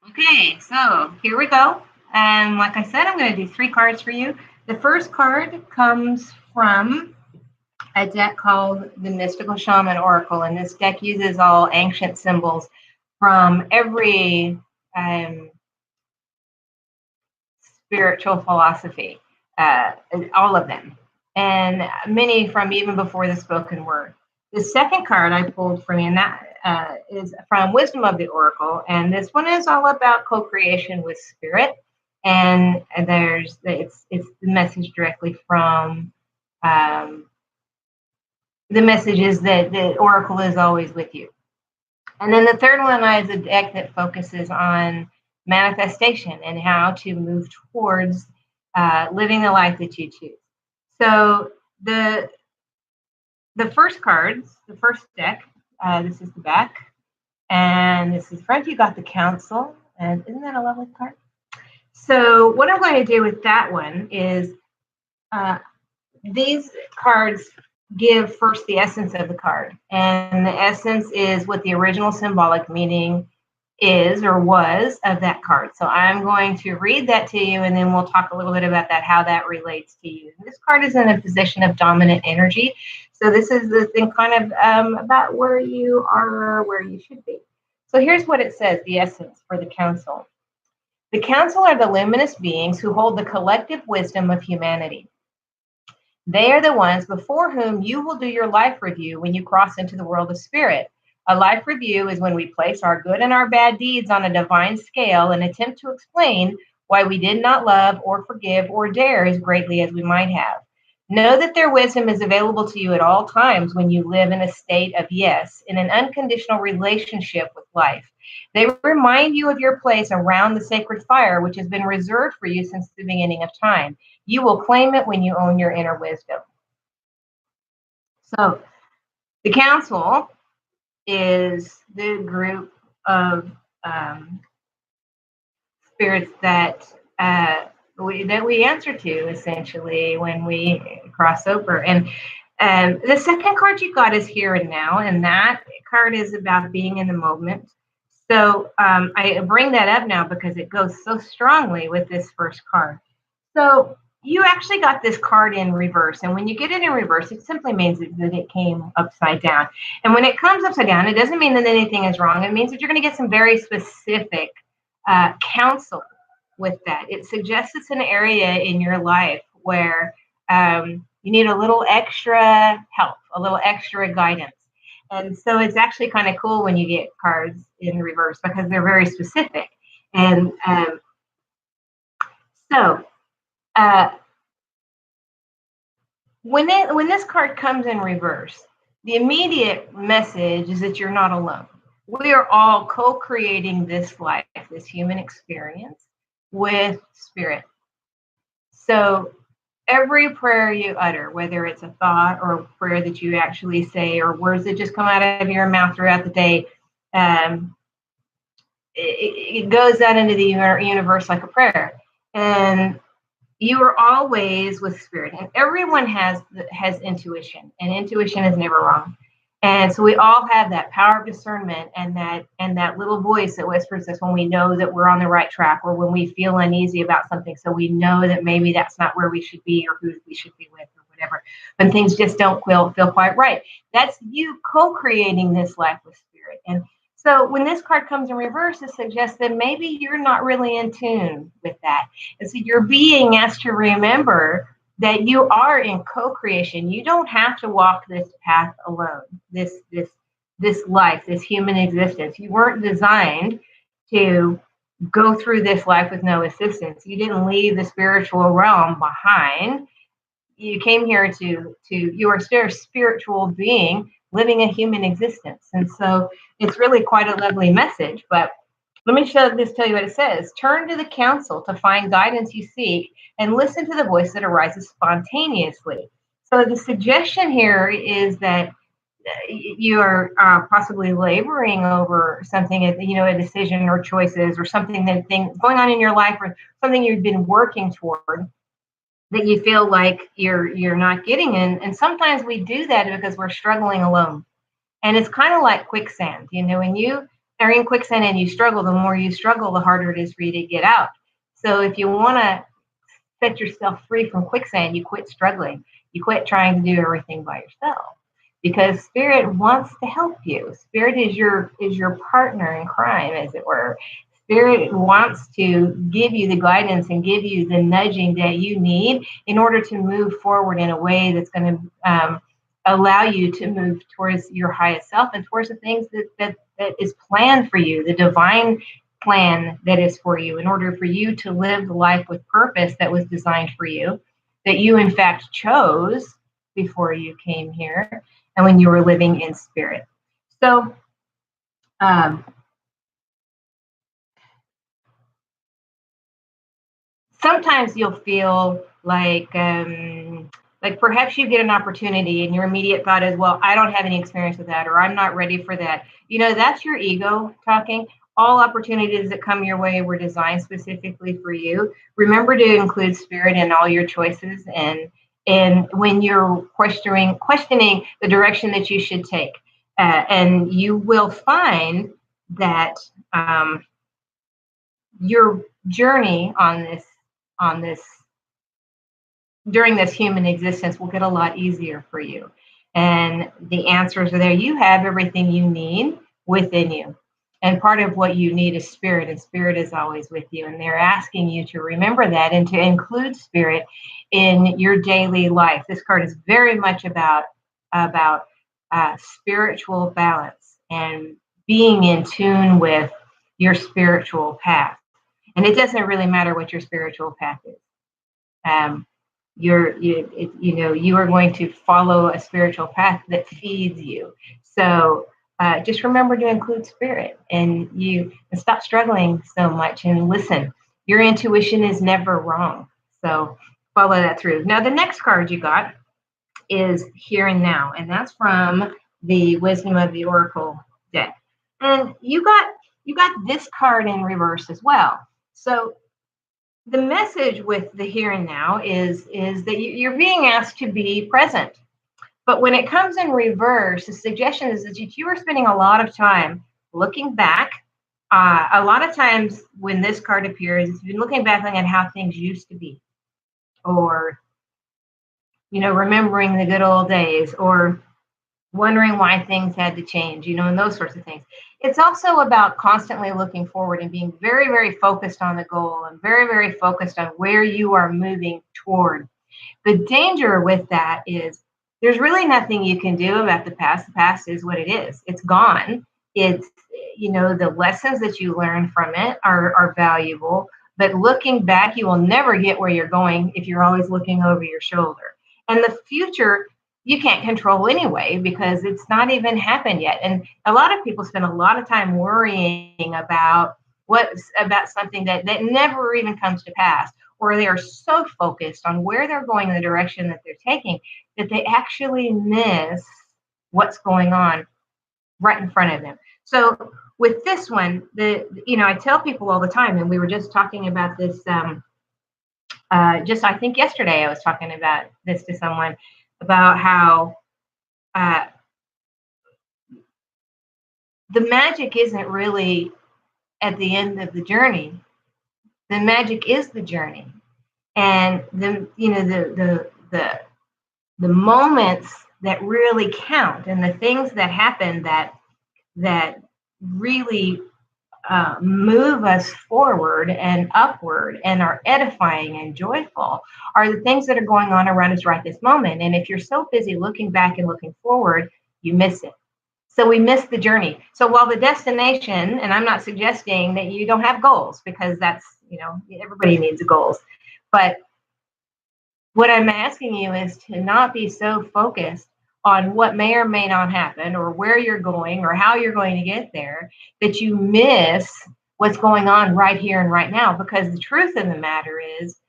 Okay, so here we go. And like I said, I'm going to do three cards for you. The first card comes from a deck called the Mystical Shaman Oracle, and this deck uses all ancient symbols from every um, spiritual philosophy, uh, all of them, and many from even before the spoken word. The second card I pulled from you, and that is from Wisdom of the Oracle, and this one is all about co-creation with spirit. And it's the message directly from um, the message is that the Oracle is always with you. And then the third one is a deck that focuses on manifestation and how to move towards living the life that you choose. So the first cards, the first deck, this is the back, and this is front. You got the Council, and isn't that a lovely card? So what I'm going to do with that one is uh, these cards give first the essence of the card, and the essence is what the original symbolic meaning is or was of that card. So I'm going to read that to you, and then we'll talk a little bit about that, how that relates to you. And this card is in a position of dominant energy. So this is the thing kind of about where you are, where you should be. So here's what it says, the essence for the council. The council are the luminous beings who hold the collective wisdom of humanity. They are the ones before whom you will do your life review when you cross into the world of spirit. A life review is when we place our good and our bad deeds on a divine scale and attempt to explain why we did not love or forgive or dare as greatly as we might have. Know that their wisdom is available to you at all times when you live in a state of yes, in an unconditional relationship with life. They remind you of your place around the sacred fire, which has been reserved for you since the beginning of time. You will claim it when you own your inner wisdom. So, the council is the group of spirits that we answer to essentially when we cross over. And the second card you got is here and now, and that card is about being in the moment. So I bring that up now because it goes so strongly with this first card. So you actually got this card in reverse. And when you get it in reverse, it simply means that it came upside down. And when it comes upside down, it doesn't mean that anything is wrong. It means that you're going to get some very specific counsel with that. It suggests it's an area in your life where you need a little extra help, a little extra guidance. And so it's actually kind of cool when you get cards in reverse because they're very specific. And so when this card comes in reverse, the immediate message is that you're not alone. We are all co-creating this life, this human experience with spirit. So every prayer you utter, whether it's a thought or a prayer that you actually say or words that just come out of your mouth throughout the day, it goes out into the universe like a prayer. And you are always with spirit, and everyone has intuition, and intuition is never wrong. And so we all have that power of discernment and that little voice that whispers us when we know that we're on the right track or when we feel uneasy about something. So we know that maybe that's not where we should be or who we should be with or whatever. When things just don't feel quite right. That's you co-creating this life with spirit. And so when this card comes in reverse, it suggests that maybe you're not really in tune with that. And so you're being asked to remember that you are in co-creation. You don't have to walk this path alone, this life, this human existence. You weren't designed to go through this life with no assistance. You didn't leave the spiritual realm behind. You came here to you are still a spiritual being living a human existence. And so it's really quite a lovely message. But let me tell you what it says. Turn to the council to find guidance you seek and listen to the voice that arises spontaneously. So the suggestion here is that you are possibly laboring over something, a decision or choices or something going on in your life or something you've been working toward that you feel like you're not getting in. And sometimes we do that because we're struggling alone. And it's kind of like quicksand, when you are in quicksand and you struggle, the more you struggle, the harder it is for you to get out. So if you want to set yourself free from quicksand, you quit struggling. You quit trying to do everything by yourself, because Spirit wants to help you. Spirit is your partner in crime, as it were. Spirit wants to give you the guidance and give you the nudging that you need in order to move forward in a way that's going to allow you to move towards your highest self and towards the things that is planned for you, the divine plan that is for you, in order for you to live the life with purpose that was designed for you, that you in fact chose before you came here and when you were living in spirit. So sometimes you'll feel like perhaps you get an opportunity and your immediate thought is, well, I don't have any experience with that, or I'm not ready for that. That's your ego talking. All opportunities that come your way were designed specifically for you. Remember to include spirit in all your choices, and when you're questioning the direction that you should take, and you will find that your journey on this during this human existence will get a lot easier for you. And the answers are there. You have everything you need within you. And part of what you need is spirit, and spirit is always with you. And they're asking you to remember that and to include spirit in your daily life. This card is very much about spiritual balance and being in tune with your spiritual path. And it doesn't really matter what your spiritual path is. You are going to follow a spiritual path that feeds you. So just remember to include spirit, and stop struggling so much and listen. Your intuition is never wrong. So follow that through. Now, the next card you got is Here and Now, and that's from the Wisdom of the Oracle deck. And you got this card in reverse as well. So the message with the here and now is that you're being asked to be present. But when it comes in reverse, the suggestion is that you are spending a lot of time looking back. A lot of times when this card appears, it's been looking back at how things used to be, or remembering the good old days, or wondering why things had to change, and those sorts of things. It's also about constantly looking forward and being very, very focused on the goal and very, very focused on where you are moving toward. The danger with that is there's really nothing you can do about the past. The past is what it is. It's gone. It's, the lessons that you learn from it are valuable, but looking back, you will never get where you're going if you're always looking over your shoulder. And the future, you can't control anyway, because it's not even happened yet. And a lot of people spend a lot of time worrying about something that never even comes to pass, or they are so focused on where they're going in the direction that they're taking that they actually miss what's going on right in front of them. So with this one, I tell people all the time, and we were just talking about this, I think yesterday I was talking about this to someone, about how the magic isn't really at the end of the journey. The magic is the journey, and the moments that really count, and the things that happen that really move us forward and upward and are edifying and joyful are the things that are going on around us right this moment. And if you're so busy looking back and looking forward, you miss it. So we miss the journey. So while the destination, and I'm not suggesting that you don't have goals, because that's, everybody needs goals. But what I'm asking you is to not be so focused on what may or may not happen, or where you're going, or how you're going to get there, that you miss what's going on right here and right now. Because the truth of the matter is,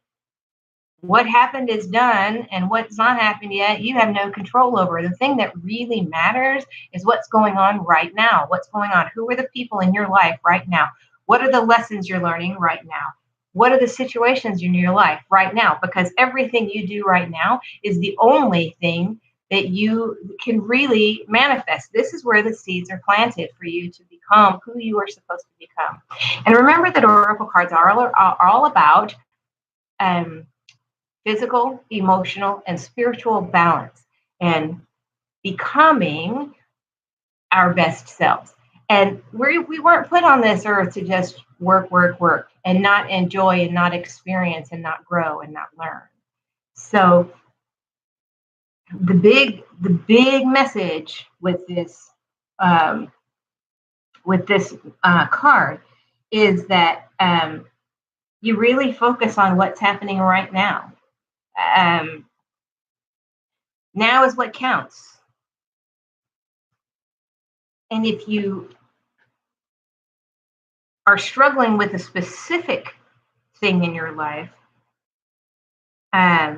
what happened is done, and what's not happened yet, you have no control over. The thing that really matters is what's going on right now. What's going on? Who are the people in your life right now? What are the lessons you're learning right now? What are the situations in your life right now? Because everything you do right now is the only thing that you can really manifest. This is where the seeds are planted for you to become who you are supposed to become. And remember that oracle cards are all about physical, emotional, and spiritual balance and becoming our best selves. And we weren't put on this earth to just work, work, work, and not enjoy and not experience and not grow and not learn. So the big message with this card is that you really focus on what's happening right now. Now is what counts. And if you are struggling with a specific thing in your life, I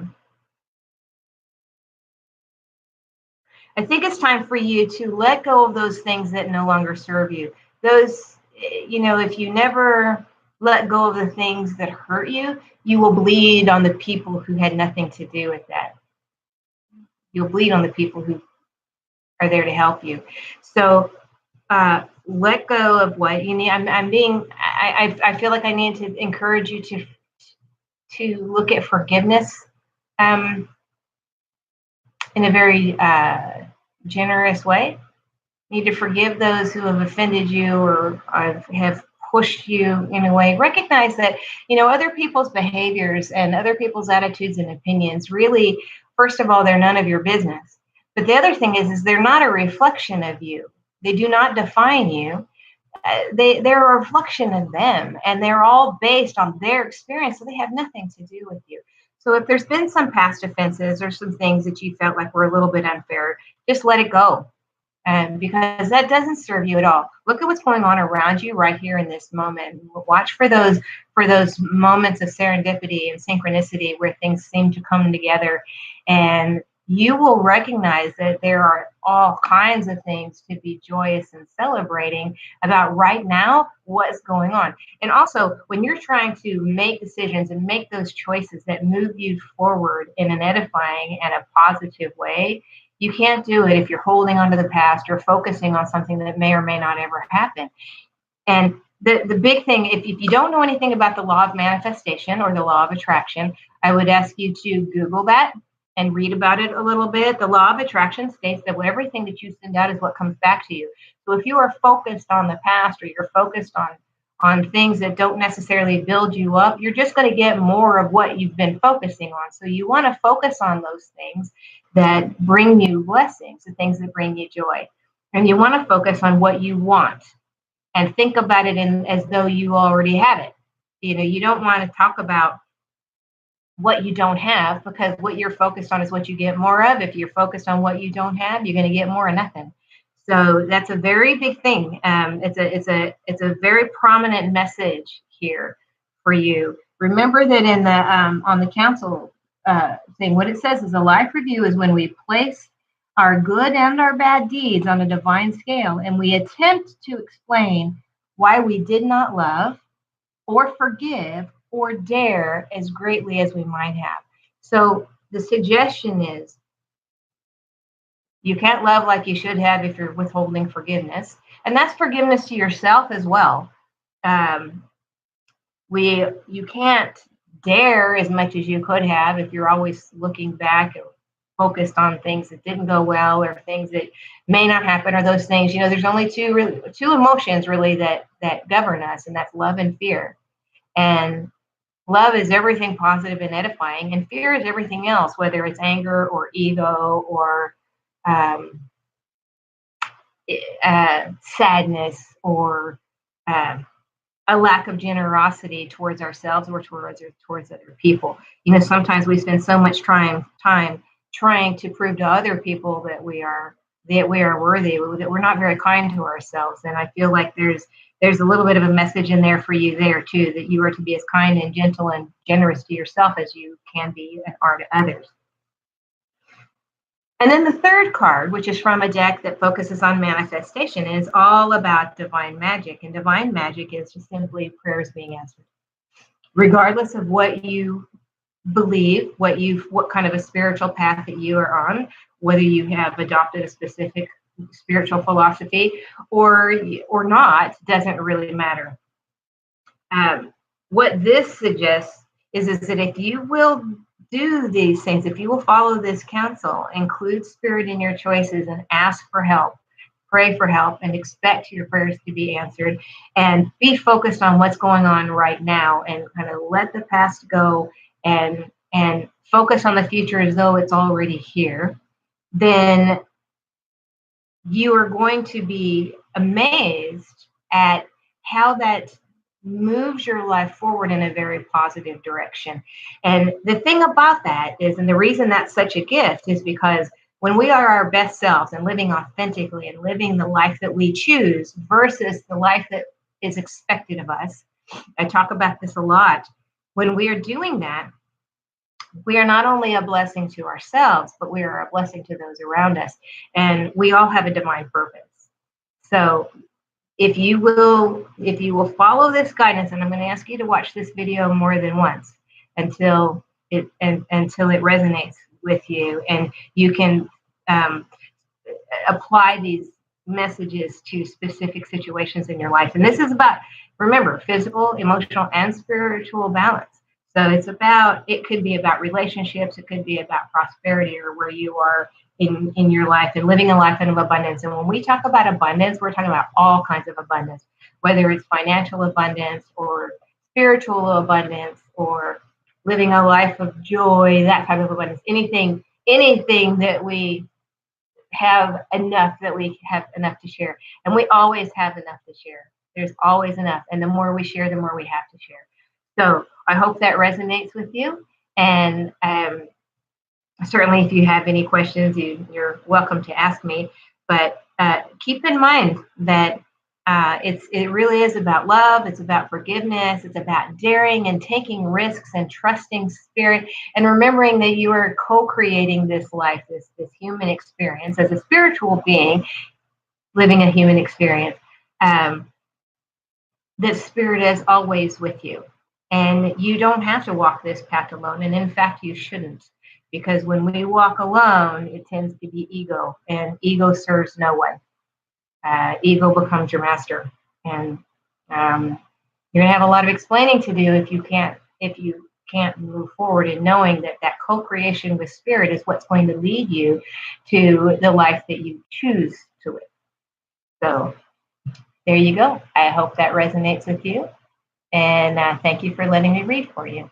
think it's time for you to let go of those things that no longer serve you. Those, if you never let go of the things that hurt you, you will bleed on the people who had nothing to do with that. You'll bleed on the people who are there to help you. So let go of what you need. I feel like I need to encourage you to look at forgiveness in a very generous way. You need to forgive those who have offended you or have pushed you in a way. Recognize that, other people's behaviors and other people's attitudes and opinions really, first of all, they're none of your business. But the other thing is they're not a reflection of you. They do not define you. They're a reflection of them, and they're all based on their experience, so they have nothing to do with you. So if there's been some past offenses or some things that you felt like were a little bit unfair, just let it go. Because that doesn't serve you at all. Look at what's going on around you right here in this moment. Watch for those moments of serendipity and synchronicity where things seem to come together, and you will recognize that there are all kinds of things to be joyous and celebrating about right now, what's going on. And also, when you're trying to make decisions and make those choices that move you forward in an edifying and a positive way, you can't do it if you're holding onto the past or focusing on something that may or may not ever happen. And the big thing, if you don't know anything about the law of manifestation or the law of attraction, I would ask you to Google that and read about it a little bit. The law of attraction states that everything that you send out is what comes back to you. So if you are focused on the past or you're focused on things that don't necessarily build you up, you're just going to get more of what you've been focusing on. So you want to focus on those things that bring you blessings, the things that bring you joy. And you want to focus on what you want and think about it as though you already have it. You don't want to talk about what you don't have, because what you're focused on is what you get more of. If you're focused on what you don't have, you're going to get more of nothing. So that's a very big thing. It's a very prominent message here for you. Remember that in the on the council thing, what it says is a life review is when we place our good and our bad deeds on a divine scale, and we attempt to explain why we did not love or forgive or dare as greatly as we might have. So the suggestion is you can't love like you should have if you're withholding forgiveness. And that's forgiveness to yourself as well. You can't dare as much as you could have if you're always looking back and focused on things that didn't go well or things that may not happen, or those things. There's only two emotions really that govern us, and that's love and fear. And love is everything positive and edifying, and fear is everything else, whether it's anger or ego or sadness or a lack of generosity towards ourselves or towards other people. Sometimes we spend so much time trying to prove to other people that we are worthy, that we're not very kind to ourselves. And I feel like there's a little bit of a message in there for you there too, that you are to be as kind and gentle and generous to yourself as you can be and are to others. And then the third card, which is from a deck that focuses on manifestation, is all about divine magic. And divine magic is just simply prayers being answered. Regardless of what you believe, what kind of a spiritual path that you are on, whether you have adopted a specific spiritual philosophy or not, doesn't really matter. What this suggests is that if you will do these things, if you will follow this counsel, include spirit in your choices and ask for help, pray for help, and expect your prayers to be answered, and be focused on what's going on right now, and kind of let the past go, and focus on the future as though it's already here, then you are going to be amazed at how that moves your life forward in a very positive direction. And the thing about that is, and the reason that's such a gift is because when we are our best selves and living authentically and living the life that we choose versus the life that is expected of us, I talk about this a lot. When we are doing that, we are not only a blessing to ourselves, but we are a blessing to those around us. And we all have a divine purpose. So if you will follow this guidance, and I'm going to ask you to watch this video more than once until it resonates with you, and you can apply these messages to specific situations in your life. And this is about, remember, physical, emotional, and spiritual balance. So it could be about relationships, it could be about prosperity, or where you are in your life and living a life of abundance. And when we talk about abundance, we're talking about all kinds of abundance, whether it's financial abundance or spiritual abundance or living a life of joy, that type of abundance. Anything that we have enough to share. And we always have enough to share. There's always enough. And the more we share, the more we have to share. So I hope that resonates with you. And certainly if you have any questions, you're welcome to ask me. But keep in mind that it really is about love. It's about forgiveness. It's about daring and taking risks and trusting spirit, and remembering that you are co-creating this life, this human experience as a spiritual being living a human experience. That spirit is always with you. And you don't have to walk this path alone. And in fact, you shouldn't. Because when we walk alone, it tends to be ego. And ego serves no one. Ego becomes your master. And you're going to have a lot of explaining to do if you can't move forward in knowing that co-creation with spirit is what's going to lead you to the life that you choose to live. So there you go. I hope that resonates with you. And thank you for letting me read for you.